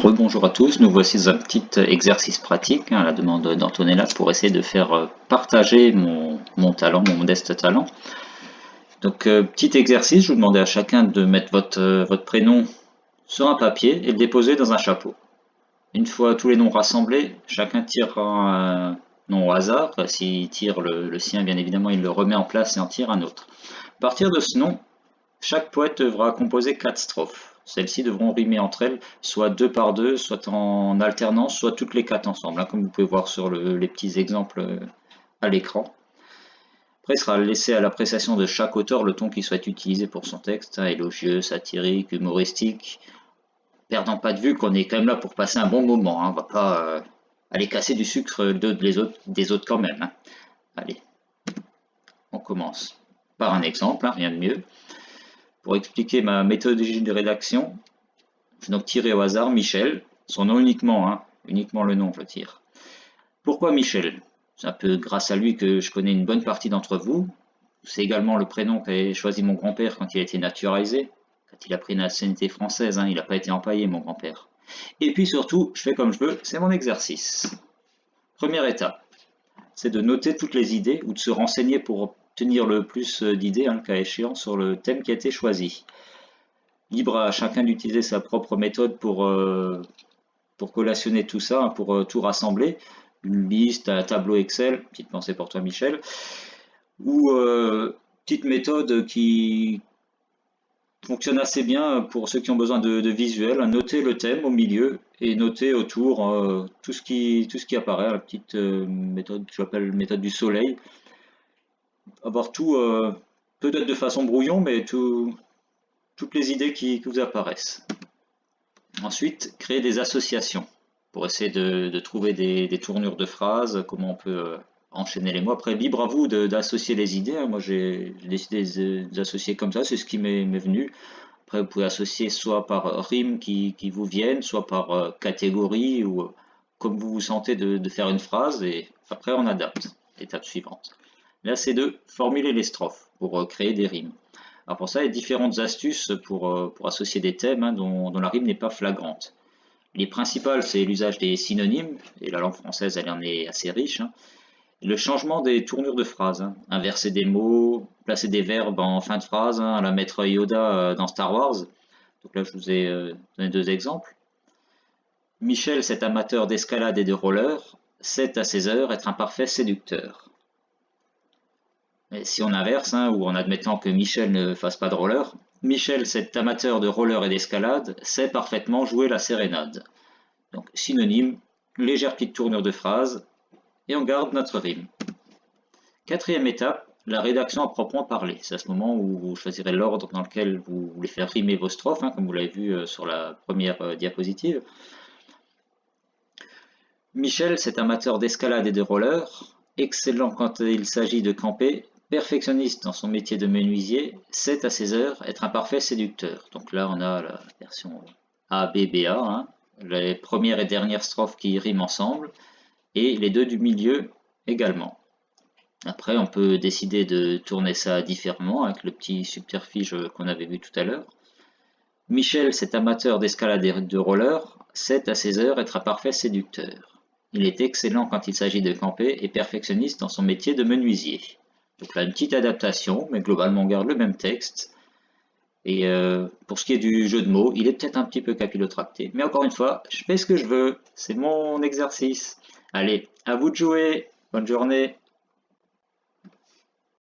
Rebonjour à tous, nous voici dans un petit exercice pratique à la demande d'Antonella pour essayer de faire partager mon talent, mon modeste talent. Donc petit exercice, je vous demandais à chacun de mettre votre prénom sur un papier et le déposer dans un chapeau. Une fois tous les noms rassemblés, chacun tirera un nom au hasard. S'il tire le sien, bien évidemment, il le remet en place et en tire un autre. À partir de ce nom, chaque poète devra composer 4 strophes. Celles-ci devront rimer entre elles, soit 2 par 2, soit en alternance, soit toutes les 4 ensemble, comme vous pouvez voir sur les petits exemples à l'écran. Après, il sera laissé à l'appréciation de chaque auteur le ton qu'il souhaite utiliser pour son texte, élogieux, satirique, humoristique, perdant pas de vue qu'on est quand même là pour passer un bon moment. On va pas aller casser du sucre des autres quand même. Allez, on commence par un exemple, rien de mieux. Pour expliquer ma méthodologie de rédaction, je vais donc tirer au hasard Michel, son nom uniquement, uniquement le nom je tire. Pourquoi Michel? C'est un peu grâce à lui que je connais une bonne partie d'entre vous. C'est également le prénom qu'avait choisi mon grand-père quand il a été naturalisé, quand il a pris la nationalité française, il n'a pas été empaillé mon grand-père. Et puis surtout, je fais comme je veux, c'est mon exercice. Première étape, c'est de noter toutes les idées ou de se renseigner pour obtenir le plus d'idées, le cas échéant, sur le thème qui a été choisi. Libre à chacun d'utiliser sa propre méthode pour collationner tout ça, pour tout rassembler. Une liste, un tableau Excel, petite pensée pour toi Michel, ou petite méthode qui fonctionne assez bien pour ceux qui ont besoin de visuels. Noter le thème au milieu et noter autour tout ce qui apparaît, la petite méthode que j'appelle méthode du soleil. Avoir tout, peut-être de façon brouillon, mais toutes les idées qui vous apparaissent. Ensuite, créer des associations pour essayer de trouver des tournures de phrases, comment on peut enchaîner les mots. Après, libre à vous d'associer les idées. Moi, j'ai décidé d'associer comme ça, c'est ce qui m'est venu. Après, vous pouvez associer soit par rimes qui vous viennent, soit par catégorie, ou comme vous vous sentez de faire une phrase, et après on adapte. Étape suivante. Là, c'est de formuler les strophes pour créer des rimes. Alors pour ça, il y a différentes astuces pour associer des thèmes dont la rime n'est pas flagrante. Les principales, c'est l'usage des synonymes, et la langue française, elle en est assez riche. Le changement des tournures de phrases, inverser des mots, placer des verbes en fin de phrase, à la maître Yoda dans Star Wars. Donc là, je vous ai donné 2 exemples. Michel, cet amateur d'escalade et de roller, sait à ses heures être un parfait séducteur. Et si on inverse, ou en admettant que Michel ne fasse pas de roller, Michel, cet amateur de roller et d'escalade, sait parfaitement jouer la sérénade. Donc synonyme, légère petite tournure de phrase, et on garde notre rime. Quatrième étape, la rédaction à proprement parler. C'est à ce moment où vous choisirez l'ordre dans lequel vous voulez faire rimer vos strophes, comme vous l'avez vu sur la première diapositive. Michel, cet amateur d'escalade et de roller, excellent quand il s'agit de camper, perfectionniste dans son métier de menuisier, sait à ses heures être un parfait séducteur. Donc là, on a la version A, B, B, A, les premières et dernières strophes qui riment ensemble, et les deux du milieu également. Après, on peut décider de tourner ça différemment avec le petit subterfuge qu'on avait vu tout à l'heure. Michel, cet amateur d'escalade et de roller, sait à ses heures être un parfait séducteur. Il est excellent quand il s'agit de camper et perfectionniste dans son métier de menuisier. Donc là, une petite adaptation, mais globalement, on garde le même texte. Et pour ce qui est du jeu de mots, il est peut-être un petit peu capillotracté. Mais encore une fois, je fais ce que je veux. C'est mon exercice. Allez, à vous de jouer. Bonne journée.